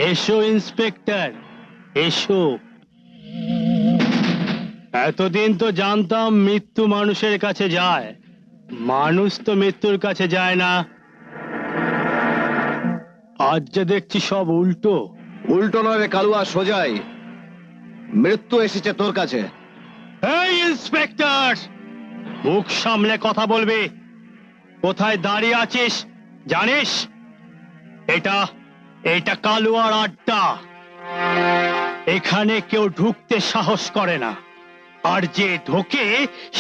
এসো ইন্সপেক্টর, এসো। এতদিন তো জানতাম মৃত্যু মানুষের কাছে যায়, মানুষ তো মৃত্যুর কাছে যায় না। আজ যে দেখছি সব উল্টো। উল্টো নয় রে কালুয়া, সোজাই। মৃত্যু এসেছে তোর কাছে। এই ইন্সপেক্টর, মুখ সামলে কথা বলবি। কোথায় দাঁড়িয়ে আছিস জানিস? এটা এটা কালুয়ার আড্ডা। এখানে কেউ ঢুকতে সাহস করে না, আর যে ঢোকে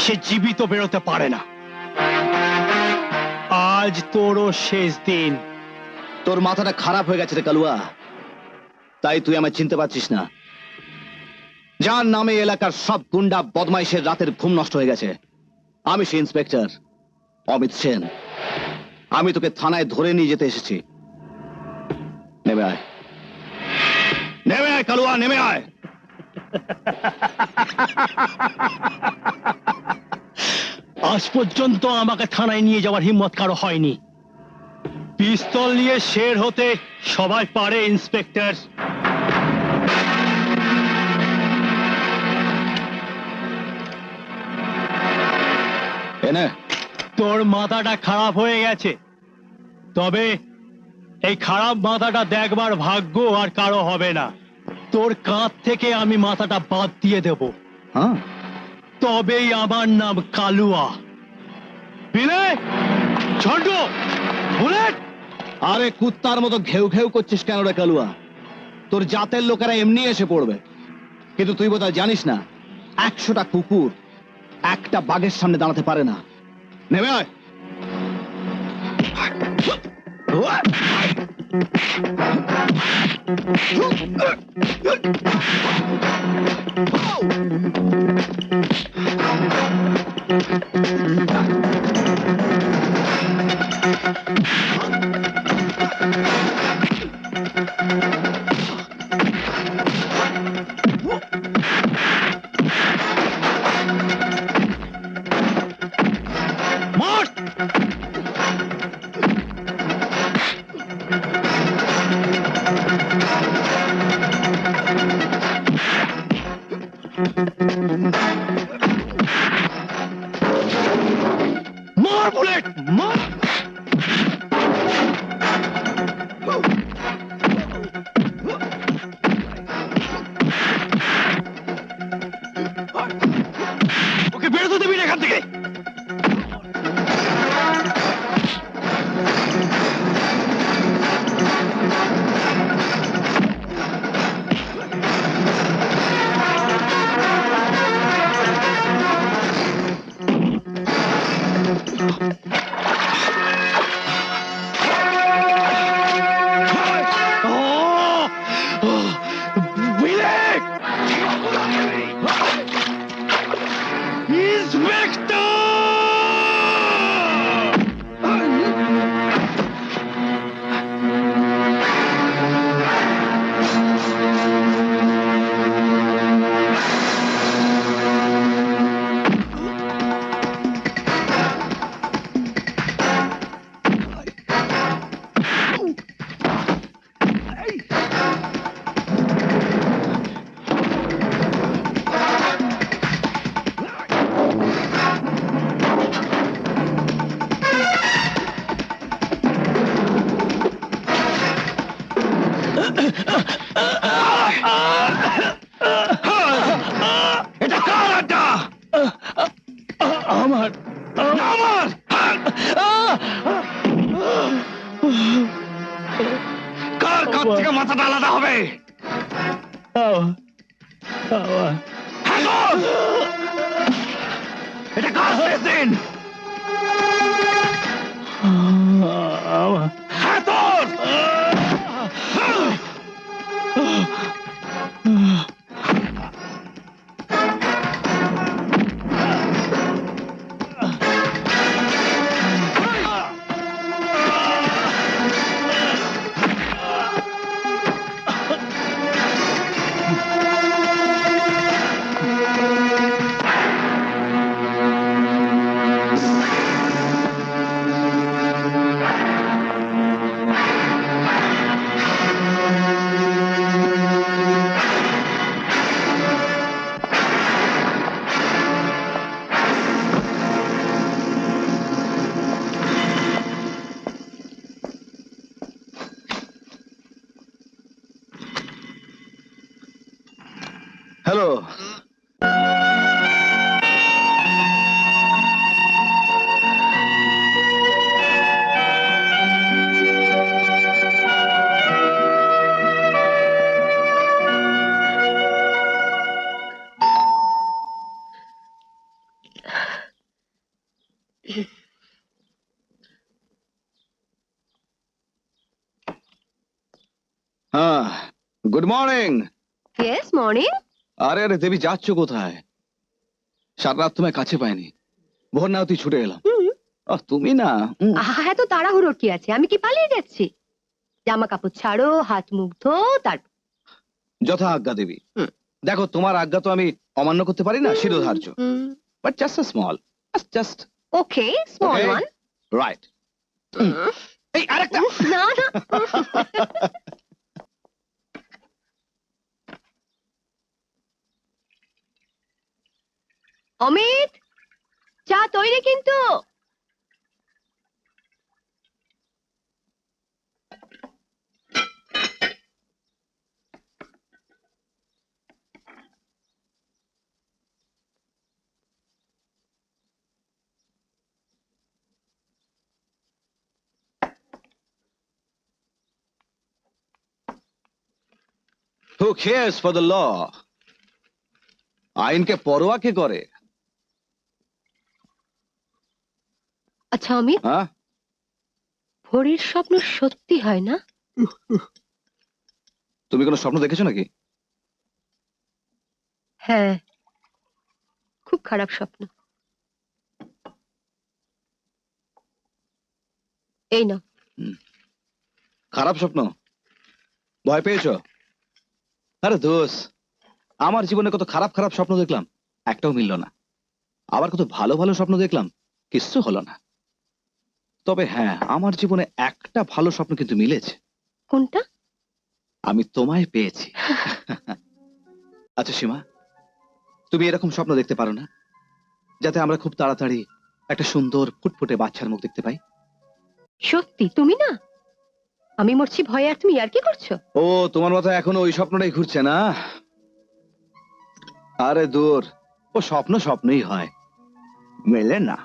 সে জীবিত বেরোতে পারে না। আজ তোরও শেষ দিন। তোর মাথাটা খারাপ হয়ে গেছে রে কালুয়া, তাই তুই আমায় চিনতে পারছিস না। যার নামে এলাকার সব গুন্ডা বদমাইশের রাতের ঘুম নষ্ট হয়ে গেছে, আমি সেই ইন্সপেক্টর অমিত সেন। আমি তোকে থানায় ধরে নিয়ে যেতে এসেছি। নেমে আয়, নেমে আয় কালুয়া, নেমে আয়। আজ পর্যন্ত আমাকে থানায় নিয়ে যাওয়ার হিম্মত কারো হয়নি। পিস্তল নিয়ে শের হতে সবাই পারে ইন্সপেক্টর। এনে তোর মাথাটা খারাপ হয়ে গেছে, তবে এই খারাপ মাথাটা দেখবার ভাগ্য আর কারো হবে না। তোর কাঁধ থেকে আমি মাথাটা বাদ দিয়ে দেব, হ্যাঁ, তবেই আমার নাম কালুয়া। বিলে ঝন্টু, বুলেট। আরে কুত্তার মতো ঘেউ ঘেউ করছিস কেন রে কালুয়া? তোর জাতের লোকেরা এমনি এসে পড়বে, কিন্তু তুই বোধহয় জানিস না 100টা কুকুর একটা বাঘের সামনে দাঁড়াতে পারে না। নেমে আয়। মার বুলেট, মার। ওকে বেরোতে দিবি না এখান থেকে। এটা কার আড্ডা? আমার আমার কার কাছ থেকে মাথাটা আলাদা হবে? এটা কার শেষ দিন? হ্যাঁ তোর। হ্যাঁ, গুড মর্নিং। Yes morning. আরে আরে দেবী, যাচ্ছ কোথায়? সারা রাত তোমায় কাছে পাইনি, ভোর না তুই ছুটে এলাম। তুমি না আহা, এত তাড়াহুড়োর কি আছে? আমি কি পালিয়ে যাচ্ছি? জামা কাপড় ছাড়ো, হাত মুখ ধো, তারপর যথা আজ্ঞা দেবী। হুম। দেখো, তোমার আজ্ঞা তো আমি অমান্য করতে পারি না, শিরোধার্য। But just a small, just okay, small Okay. One. Right. এই আরেকটা। না না, অমিত, চা তৈরি কিন্তু। Who cares for the law? আইনকে পরোয়া কে করে? আচ্ছা অমিত, হ্যাঁ, ভোরের স্বপ্ন সত্যি হয় না? তুমি কোনো স্বপ্ন দেখেছো নাকি? হ্যাঁ, খুব খারাপ স্বপ্ন। এই না, খারাপ স্বপ্ন? ভয় পেয়েছো? আরে দোষ, আমার জীবনে কত খারাপ খারাপ স্বপ্ন দেখলাম, একটাও মিলল না। আবার কত ভালো ভালো স্বপ্ন দেখলাম, কিচ্ছু হলো না। তবে হ্যাঁ, আমার জীবনে একটা ভালো স্বপ্ন কিন্তু মিলেছে। কোনটা? আমি তোমায় পেয়েছি। আচ্ছা সীমা, তুমি এরকম স্বপ্ন দেখতে পারো না, যাতে আমরা খুব তাড়াতাড়ি একটা সুন্দর ফুটফুটে বাচ্চার মুখ দেখতে পাই? সত্যি তুমি না? আমি মরছি ভয়ে আর তুমি আর কি করছো? ও, তোমার মাথায় এখনো ওই স্বপ্নটাই ঘুরছে না? আরে দূর, ও স্বপ্ন স্বপ্নই হয়, মেলে না।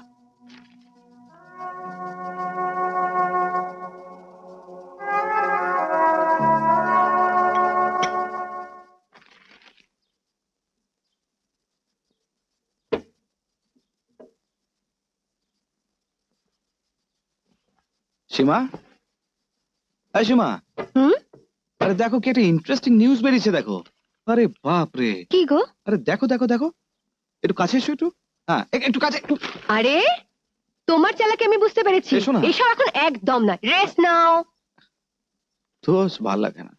সীমা, এই সীমা, হুম? আরে দেখো কি একটা ইন্টারেস্টিং নিউজ বেরিয়েছে, দেখো। আরে বাপ রে, কি গো? আরে দেখো দেখো দেখো, একটু কাছে এসো, একটু। হ্যাঁ, একটু কাছে, একটু। আরে, তোমার চালাকি আমি বুঝতে পেরেছি। এসো না। এসব এখন একদম না, রেস্ট নাও। দোষ, ভাল লাগে না।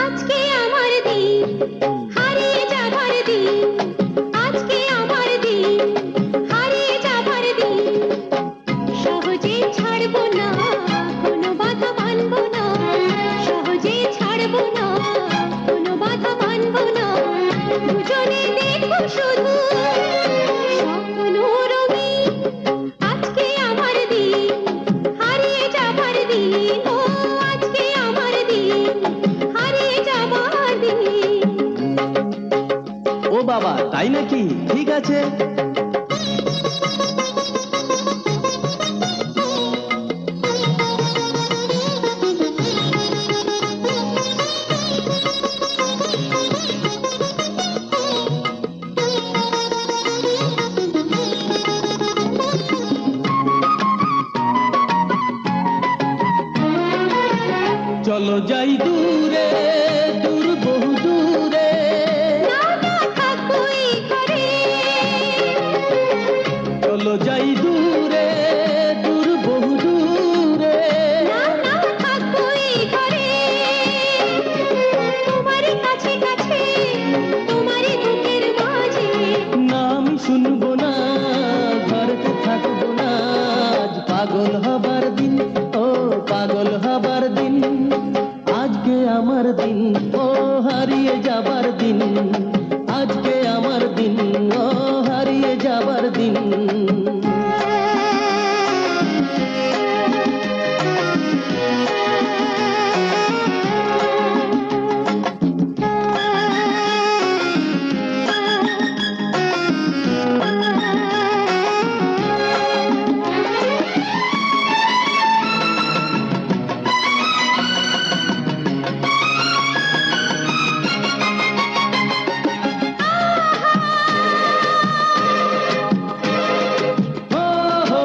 আজকে আমার দিন, হারিয়ে যাবার দিন। আজকে আমার দিন, হারিয়ে যাবার দিন। সহজে ছাড়বো না, কোনো বাধা মানবো না। সহজে ছাড়বো না, কোনো বাধা মানবো না। দুজনে দেখবো শুধু স্বপ্ন রঙিন। আজকে আমার দিন, হারিয়ে যাবার দিন। ও আজকে আমার দিন, হারিয়ে যাবার দিন। ও বাবা, তাই নাকি? ঠিক আছে। চলো যাই দূরে, দূর বহু দূরে। না না থাকবো এই ঘরে, চলো যাই দূরে, দূর বহু দূরে। না না থাকবো এই ঘরে। তোমারই কাছে কাছে, তোমারই বুকের মাঝে। না আমি শুনবো না, ঘরেতে থাকবো না। আজ পাগল হবার দিন, ও পাগল হবার দিন। আজকে আমার দিন, ও হারিয়ে যাবার দিন। আজকে আমার দিন, ও হারিয়ে যাবার দিন। ও হো,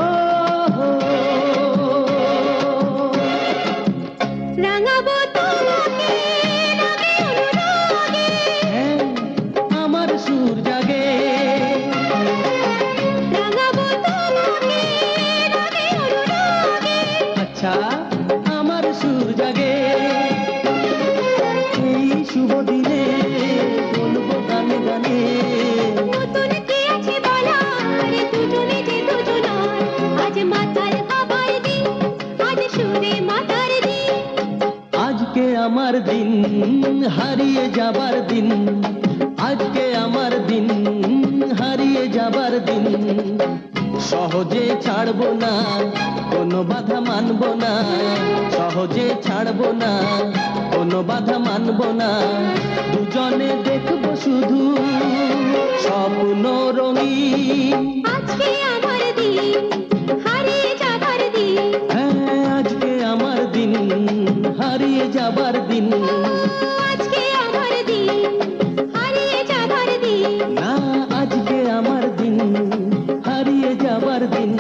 ও হো। রাঙাবো তোমাকে রঙে অনুরাগে। হ্যাঁ, আমার সুর জাগে। রাঙাবো তোমাকে রঙে অনুরাগে। আচ্ছা, আমার সুর জাগে। এই শুভ দিনে বলবো গানে গানে। নতুন কি আছে বলার, দুজনে যে দুজনার। আজ মাতাল হবার দিন, আজ সুরে মাতার দিন। আজকে আমার দিন, হারিয়ে যাবার দিন। আজকে আমার দিন, হারিয়ে যাবার দিন। সহজে ছাড়বো না, কোনো বাধা মানবো না। সহজে ছাড়বো না, কোনো বাধা মানবো না। দুজনে দেখবো শুধু স্বপ্ন রঙিন। আজকে আমার দিন, হারিয়ে যাবার দিন। হ্যাঁ, আজকে আমার দিন, হারিয়ে যাবার দিন। আজকে আমার দিন, হারিয়ে যাবার দিন। না, আজকে আমার দিন, হারিয়ে যাবার দিন।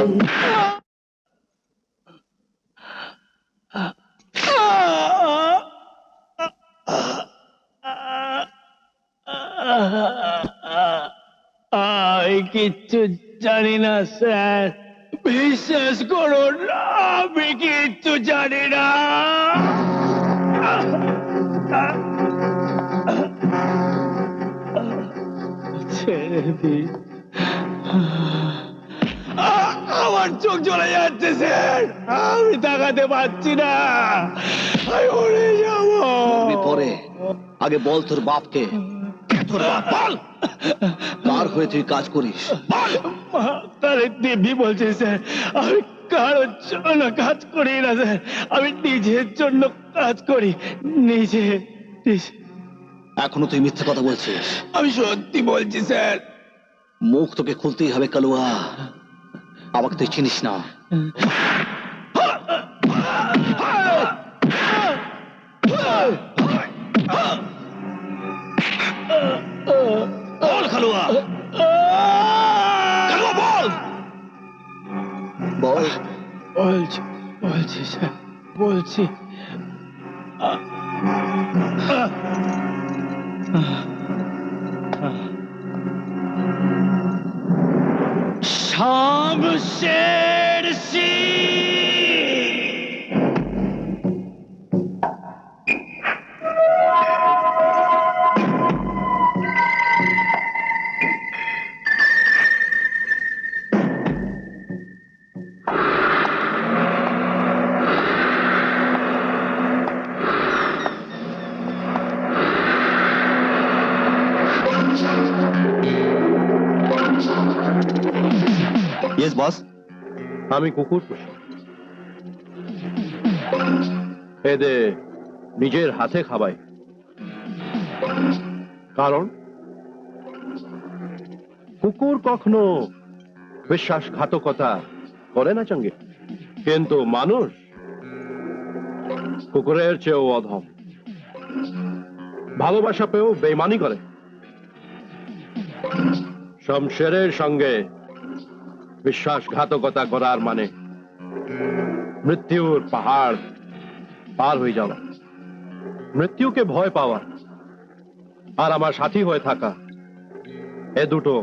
আমি কিচ্ছু জানি না স্যার, বিশ্বাস করুন আমি কিচ্ছু জানি না। ছেড়ে দিন, আমার চোখ চলে যাচ্ছে স্যার, আমি তাকাতে পারছি না, আমি উড়ে যাবো। তুমি পরে, আগে বল তোর বাপকে। কে তোর বাপ বল? কার হয়ে তুই কাজ করিস? তাহলে দিব্যি বলছে স্যার, আমি কারোর জন্য কাজ করি না স্যার, আমি নিজের জন্য কাজ করি, নিজে। এখনো তুই মিথ্যে কথা বলছিস। আমি সত্যি বলছি স্যার। মুখ তোকে খুলতেই হবে কালুয়া, আমাকে তুই চিনিস না। বল কালুয়া, কালুয়া বল। বল। বলছি বলছি স্যার, বলছি। শামশের সিং। Yes boss. আমি কুকুর পুষি, এদের নিজের হাতে খাওয়াই। কারণ কুকুর কখনো বিশ্বাসঘাতকতা করে না চঙ্গে, কিন্তু মানুষ কুকুরের চেয়েও অধম। ভালোবাসা পেয়েও বেইমানি করে। শমশেরের সঙ্গে বিশ্বাসঘাতকতা করার মানে মৃত্যুর পাহাড় পার হয়ে যাওয়া, মৃত্যুকে ভয় পাওয়া আর আমার সাথী হয়ে থাকা, এ দুটো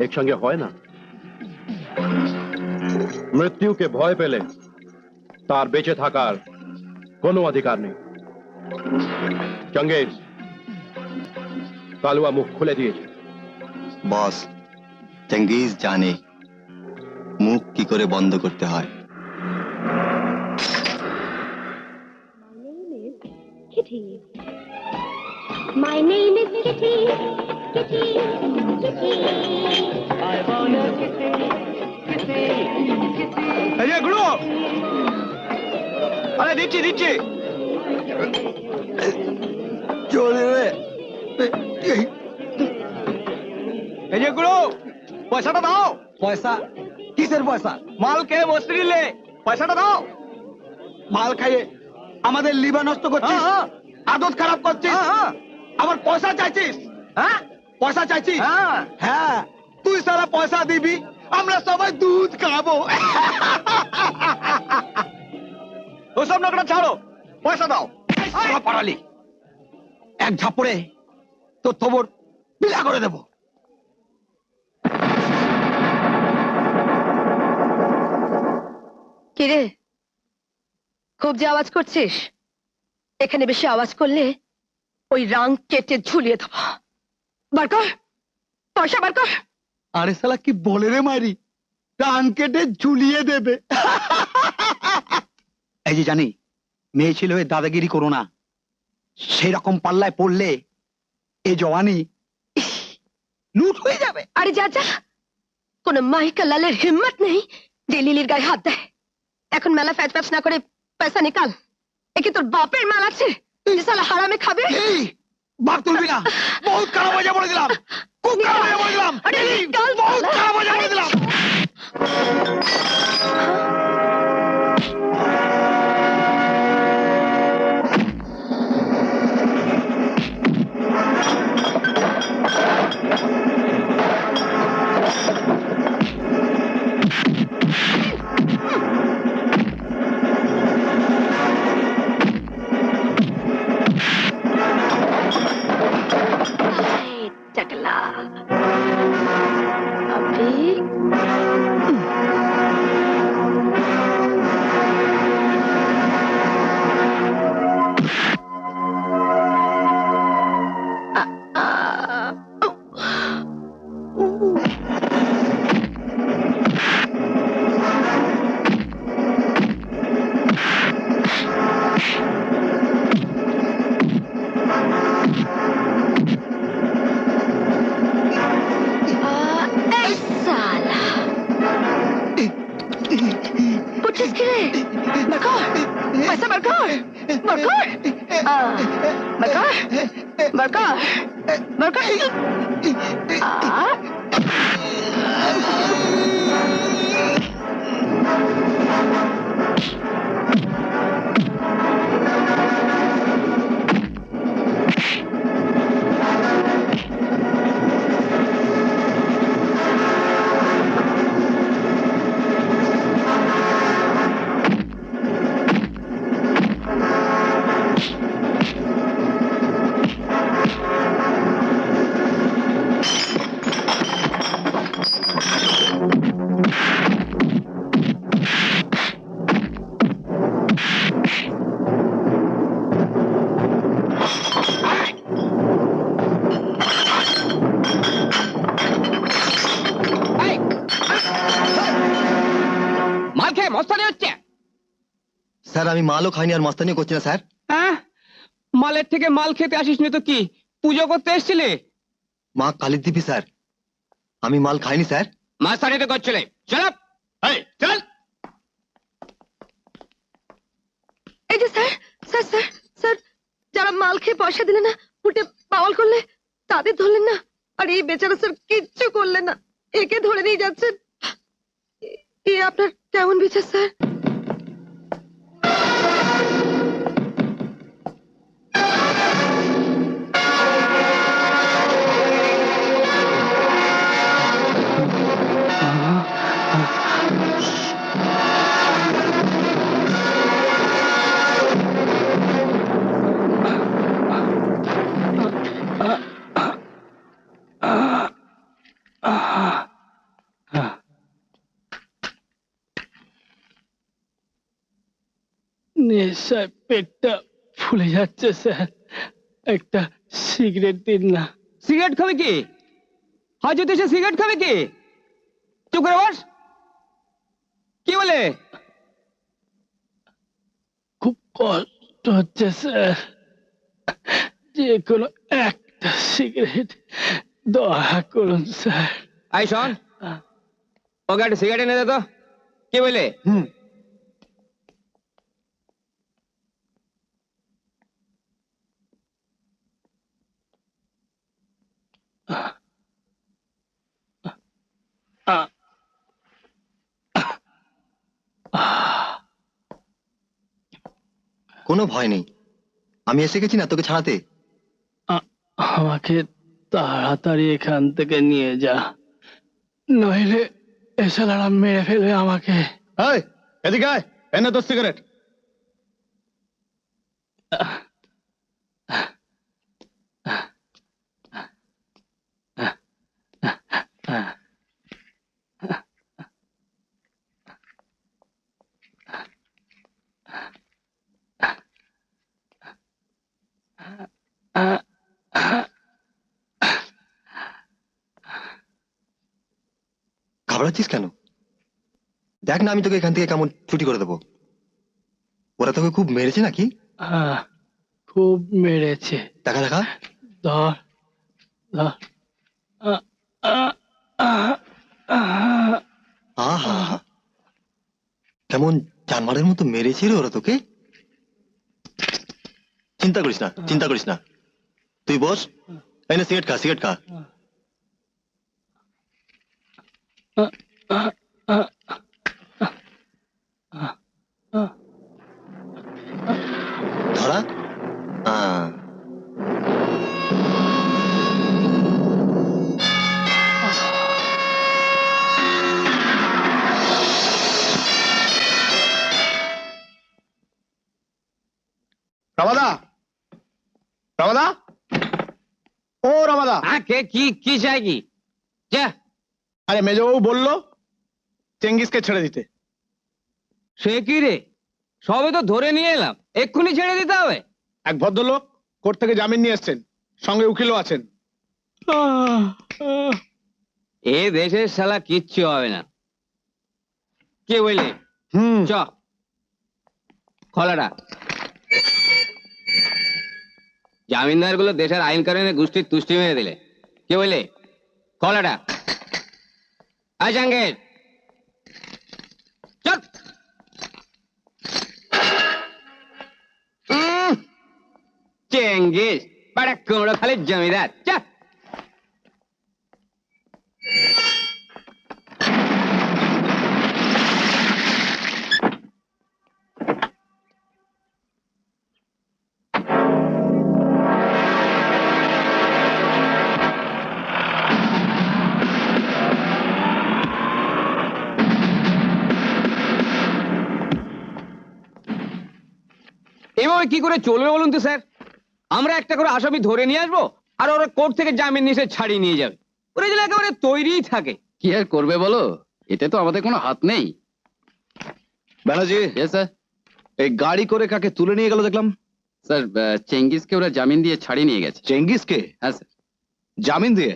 একসঙ্গে হয় না। মৃত্যুকে ভয় পেলে তার বেঁচে থাকার কোনো অধিকার নেই। চঙ্গেজ, কালুয়া মুখ খুলে দিয়েছে। বস, চেঙ্গিজ জানে মুখ কি করে বন্ধ করতে হয়। Kitty. My name is Kitty. Kitty. Kitty. এই যে গুরু, আরে দিচ্ছি দিচ্ছি। চলে রে। এই যে গুরু, পয়সাটা দাও। পয়সা? কিসের পয়সা? মাল খেয়ে বসে নিলে পয়সাটা দাও। মাল খাইয়ে আমাদের লিভার নষ্ট করছিস, আদত খারাপ করছিস, আবার পয়সা চাইছিস? হ্যাঁ, পয়সা চাইছিস? হ্যাঁ, তুই সারা পয়সা দিবি, আমরা সবাই দুধ খাবো। ওসব নকরা ছাড়ো, পয়সা দাও। পারালি এক ঝাপড়ে তোর থবর বিলা করে দেবো। কিরে, খুব যে আওয়াজ করছিস, এখানে বেশি আওয়াজ করলে ওই রাং কেটে ঝুলিয়ে দেবো। বার কর পয়সা, বার কর। আরে শালা কি বলে রে মারি, রান কেটে ঝুলিয়ে দেবে। এই যে জানি মেয়ে ছিল হয়ে দাদাগিরি করো না, সেই রকম পাল্লায় পড়লে এ জওয়ানি লুট হয়ে যাবে। আরে যা যা, কোন মাইকা লালের হিম্মত নেই যে লিলির গায়ে হাত দেয়। এখন মেলা ফ্যাচ ফ্যাচ না করে পয়সা নিকাল। এ কি তোর বাপের মাল আছে যে শালা হারামে খাবে? এই বাপ তুলবি না, বহুত খারাপ হয়ে বলে দিলাম, খুব খারাপ হয়ে বলে দিলাম, আরে এই, নিকাল বহুত শালা। খারাপ হয়ে বলে দিলাম। এই টাকলা अभी साला पुटिस के बरकर पैसा बरकर बरकर बरकर बरकर बरकर মাল খেয়ে মস্তানি হচ্ছে। স্যার আমি মালও খাইনি আর মস্তানি করছি না স্যার। হ্যাঁ, মালের থেকে মাল খেতে আসিস নি তো কি পুজো করতে এসেছিলে? মা কালী দিবি স্যার, আমি মাল খাইনি স্যার। মাস্তানি তো করছিলে। চল চল। এই যে স্যার স্যার স্যার স্যার, যারা মাল খেয়ে পয়সা দিলে না, উঠে পাওয়াল করলে, তাদের ধরলেন না। আর এই বেচারা স্যার কিচ্ছু করলেন না, একে ধরে নিয়ে যাচ্ছেন। এ আপনার কেমন বিচার স্যার? নেশায় পেটটা ফুলে যাচ্ছে স্যার, একটা সিগারেট দিন না। সিগারেট খাবে কি? হাজু দেশে সিগারেট খাবে কি? চুপ করে বস। কি বলে? খুব কষ্ট হচ্ছে স্যার, যে কোনো একটা সিগারেট দয়া করুন স্যার। আই শোন, ওকে একটা সিগারেট এনে দে তো। কি বলে? কোনো ভয় নেই, আমি এসে গেছি না তোকে ছাড়াতে। আমাকে তাড়াতাড়ি এখান থেকে নিয়ে যা, নইলে এসালারা মেরে ফেলবে আমাকে। এই, এদিকে আয়, এনে তোর সিগারেট। ঘাবড়াচ্ছিস কেন? দেখ না, আমি তোকে এখান থেকে কেমন ছুটি করে দেবো। ওরা তোকে খুব মেরেছে নাকি? খুব মেরেছে। দেখা দেখা। ধর ধর। আহা, কেমন জানমারের মতো মেরেছে রে ওরা তোকে। চিন্তা করিস না, চিন্তা করিস না, তুই বস। এই নে সিগারেট খা, সিগারেট খা। ধরা। রামাদা, রামাদা, ও রামাদা। কে কি কি চাই কি? যা। আরে মেজবাবু বললো চেঙ্গিসকে ছেড়ে দিতে। সে কি রে? সবে তো ধরে নিয়ে এলাম, এক্ষুনি ছেড়ে দিতে হবে? এক ভদ্রলোক কোর্ট থেকে জামিন নিয়ে এসছেন, সঙ্গে উকিলও আছেন। এ দেশের শালা কিচ্ছু হবে না। কে বললে? চ খোলাটা। জামিনদার গুলো দেশের আইন কানুনে গোষ্ঠীর তুষ্টি মেরে দিলে। কে বললে? খোলাটা। আয় জাঙ্গের, চল। চেঙ্গিস পাড়া কুমড়ো খালির জমিদার, চল। এভাবে কি করে চলবে বলুন তো স্যার? আমরা একটা করে আসামি ধরে নিয়ে আসবো, আর ওরা কোর্ট থেকে জামিন নিয়ে এসে ছাড়িয়ে নিয়ে যাবে। ওরা যেন একেবারে তৈরিই থাকে। কি আর করবে বলো, এতে তো আমাদের কোনো হাত নেই। ব্যানার্জি, স্যার। এই গাড়ি করে কাকে তুলে নিয়ে গেল দেখলাম? স্যার, চেঙ্গিসকে ওরা জামিন দিয়ে ছাড়িয়ে নিয়ে গেছে। চেঙ্গিসকে? হ্যাঁ স্যার। জামিন দিয়ে?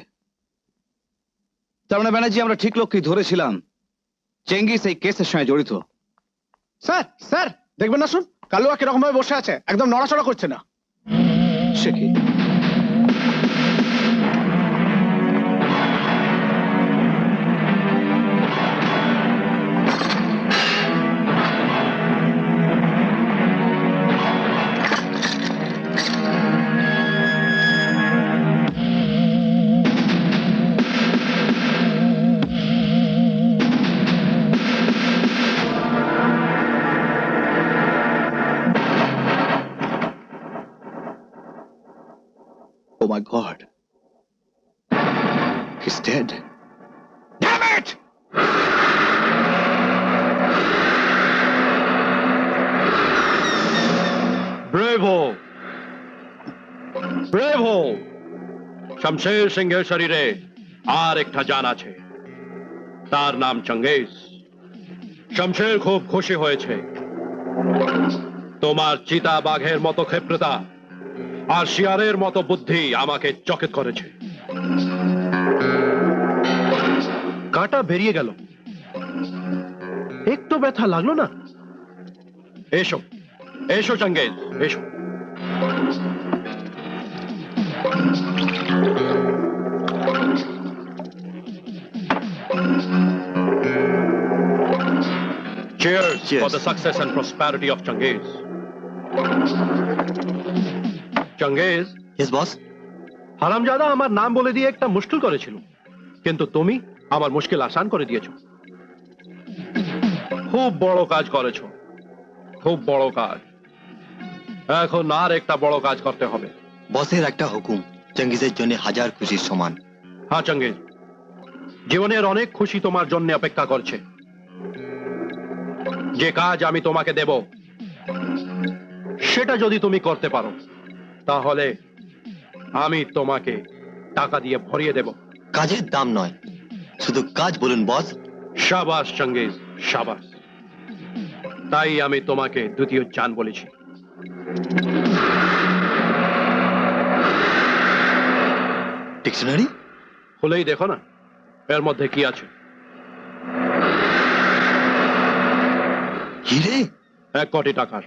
তার মানে ব্যানার্জি আমরা ঠিক লোককেই ধরেছিলাম, চেঙ্গিস এই কেসের সঙ্গে জড়িত। স্যার, স্যার দেখবেন না, শুন কালুয়া কিরকম ভাবে বসে আছে, একদম নড়াচড়া করছে না। সে কি? Oh my God. He's dead. Damn it! Bravo, bravo. Shamsher সিংহের শরীরে আর একটা জান আছে, তার নাম চেঙ্গিস। শমশের খুব খুশি হয়েছে। তোমার চিতা বাঘের মতো ক্ষেপ্রতা আর শিয়ারের মতো বুদ্ধি আমাকে চকিত করেছে। কাঁটা বেরিয়ে গেল, একটু ব্যথা লাগলো না? এসো এসো চঙ্গেজ, এসো। Cheers, Cheers. for the success and prosperity of Changiz. Changiz, yes boss. হারামজাদা আমার নাম বলে দিয়ে একটা মুশকিল করেছিল, কিন্তু তুমি আমার মুশকিল আসান করে দিয়েছো। খুব বড় কাজ করেছো, খুব বড় কাজ। এখন আর একটা বড় কাজ করতে হবে। বসের একটা হুকুম চেঙ্গিজের জন্য হাজার খুশির সমান। হ্যাঁ চঙ্গিজ, জীবনের অনেক খুশি তোমার জন্য অপেক্ষা করছে। যে কাজ আমি তোমাকে দেব সেটা যদি তুমি করতে পারো, তাহলে আমি তোমাকে টাকা দিয়ে ভরিয়ে দেব। কাজের দাম নয়, শুধু কাজ বলুন বস। শাবাশ চঙ্গিজ, শাবাশ। তাই আমি তোমাকে দ্বিতীয় চান বলেছি। ডিকশনারি খুলেই দেখো না এর মধ্যে কি আছে। হিরে, 1 কোটি টাকার।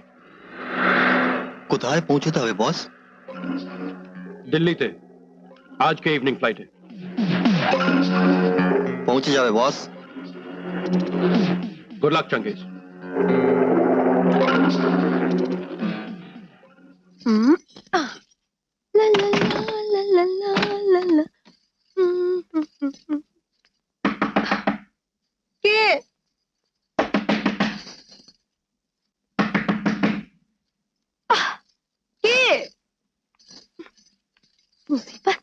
কোথায় পৌঁছতে হবে বস? দিল্লিতে, আজকে ইভিনিং ফ্লাইটে। পৌঁছে যাবে বস। Good luck চঙ্গিজ। লা লা লা লা লা লা লা। কে? কে? মুসিবত।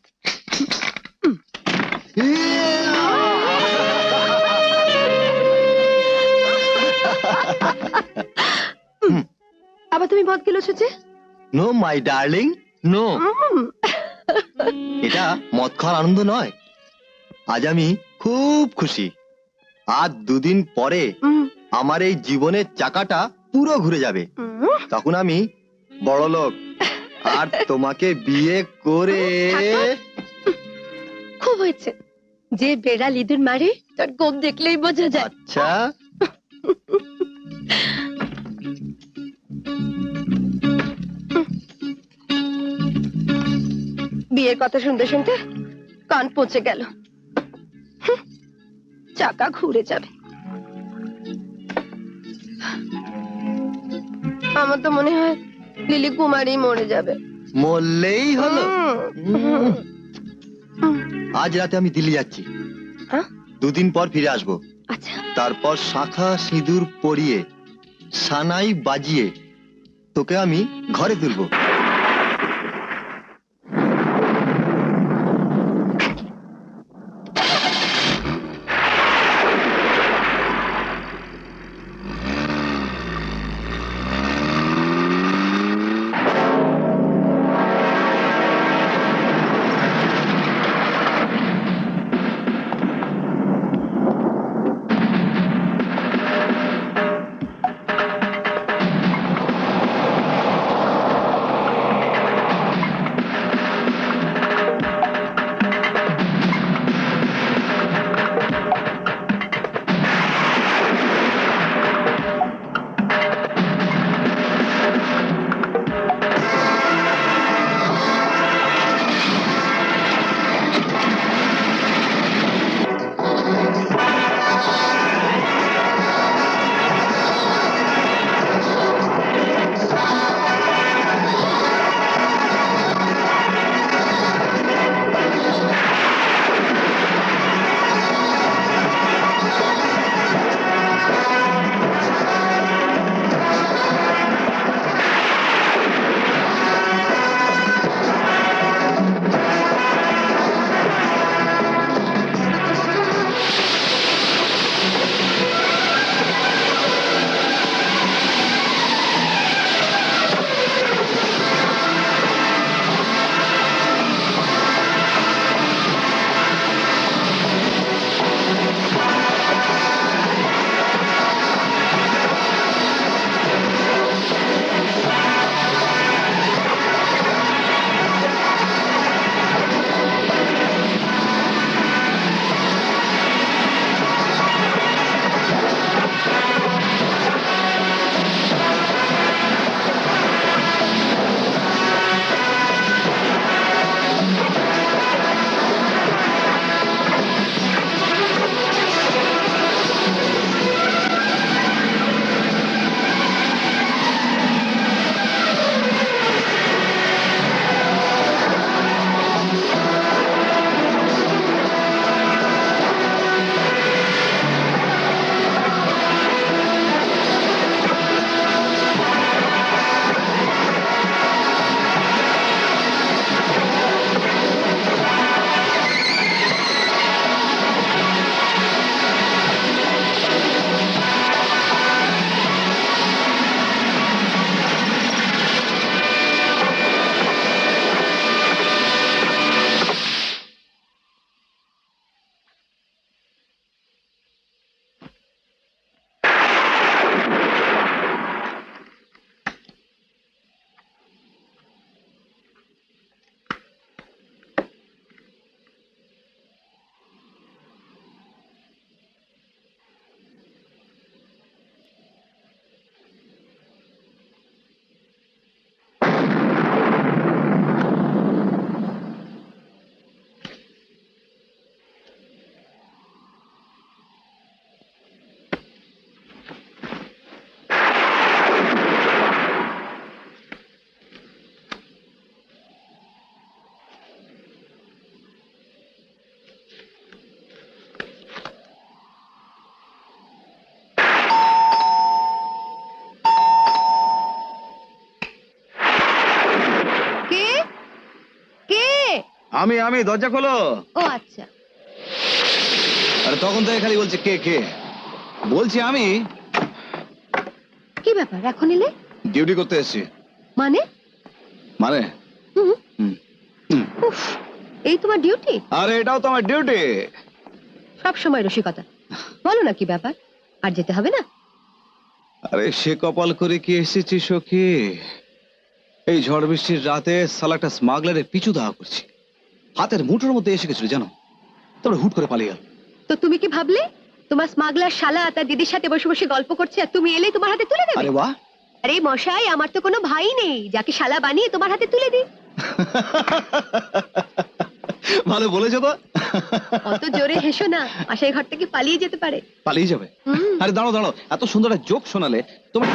আবার তুমি মদ গেলো যে? No my darling, no. এটা মদ খাওয়ার আনন্দ নয়। আজ আমি খুব খুশি। আজ 2 দিন পরে আমার এই জীবনের চাকাটা পুরো ঘুরে যাবে। তখন আমি বড় লোক, আর তোমাকে বিয়ে করে। খুব হয়েছে। যে বেড়াল ইঁদুর মারে তার গোপ দেখলেই বোঝা যায়। আচ্ছা, বিয়ের কথা শুনতে শুনতে কান পচে গেল। চাকা ঘুরে যাবে। আমার তো মনে হয় লিলি কুমারী মরে যাবে। মরলেই হলো। হুম। আজ রাতে আমি দিল্লি যাচ্ছি। হ্যাঁ? 2 দিন পর ফিরে আসবো। আচ্ছা, তারপর শাখা সিঁদুর পরিয়ে সানাই বাজিয়ে তোকে আমি ঘরে তুলবো। আমি দরজা খোলো। ও আচ্ছা, আরে তখন থেকে খালি বলছে কে কে, বলছি আমি কি ব্যাপার এখন এলে? ডিউটি করতে এসেছি। মানে? মানে হুম, হুম, হুম। উফ, এই তোমার ডিউটি? আরে এটাও তো আমার ডিউটি। সব সময় রসিকতা। বলো না কি ব্যাপার, আর যেতে হবে না? আরে সে কপাল করে কি এসেছি সখী, এই ঝড় বৃষ্টির রাতে সালাটা স্মাগলারের পিছু ধাওয়া করছি, হাতের মুঠোর মধ্যে এসে গেছিল জানো, তারপরে হুট করে পালিয়ে গেল। তো তুমি কি ভাবলে তোমার স্মাগলার শালা তার দিদির সাথে বসে বসে গল্প করছে আর তুমি এলেই তোমার হাতে তুলে দেবে? আরে বাহ, আরে মশাই, আমার তো কোনো ভাই নেই যাকে শালা বানিয়ে তোমার হাতে তুলে দিই। ভালো বলেছো তো। অত জোরে হেসো না, আশাই ঘর থেকে পালিয়ে যেতে পারে। পালিয়ে যাবে? হুম। আরে দাঁড়াও দাঁড়াও, এত সুন্দর একটা জোক শোনালে তোমার।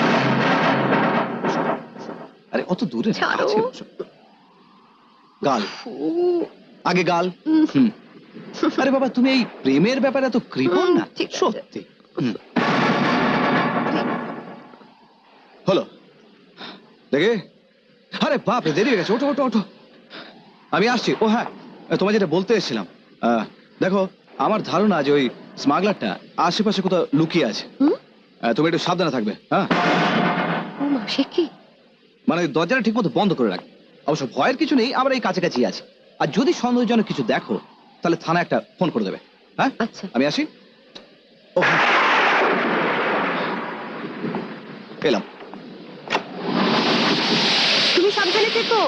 আরে অত দূরে না, ছাড়ো। কাছে বসো। গাল, ফু, আগে গাল। উম, হুম। আরে বাবা, তুমি এই প্রেমের ব্যাপারে এত কৃপণ না, ঠিক আছে। সত্যি। হুম। হলো দেখে, আরে বাপ রে, দেরি হয়ে গেছে, ওঠো ওঠো ওঠো, আমি আসছি। ও হ্যাঁ, তোমায় যেটা বলতে এসেছিলাম, দেখো আমার ধারণা যে ওই স্মাগলারটা আশেপাশে কোথাও লুকিয়ে আছে। হুম? তুমি একটু সাবধানে থাকবে, হ্যাঁ? ও মা, সে কি? মানে দরজাটা ঠিক মতো বন্ধ করে রাখবে। অবশ্য ভয়ের কিছু নেই, আমরা এই কাছাকাছি আছি। আর যদি সন্দেহজনক কিছু দেখো তাহলে থানায় একটা ফোন করে দেবে, হ্যাঁ? আচ্ছা। আমি আসি। ও হ্যাঁ। এলাম। তুমি সাবধানে থেকো।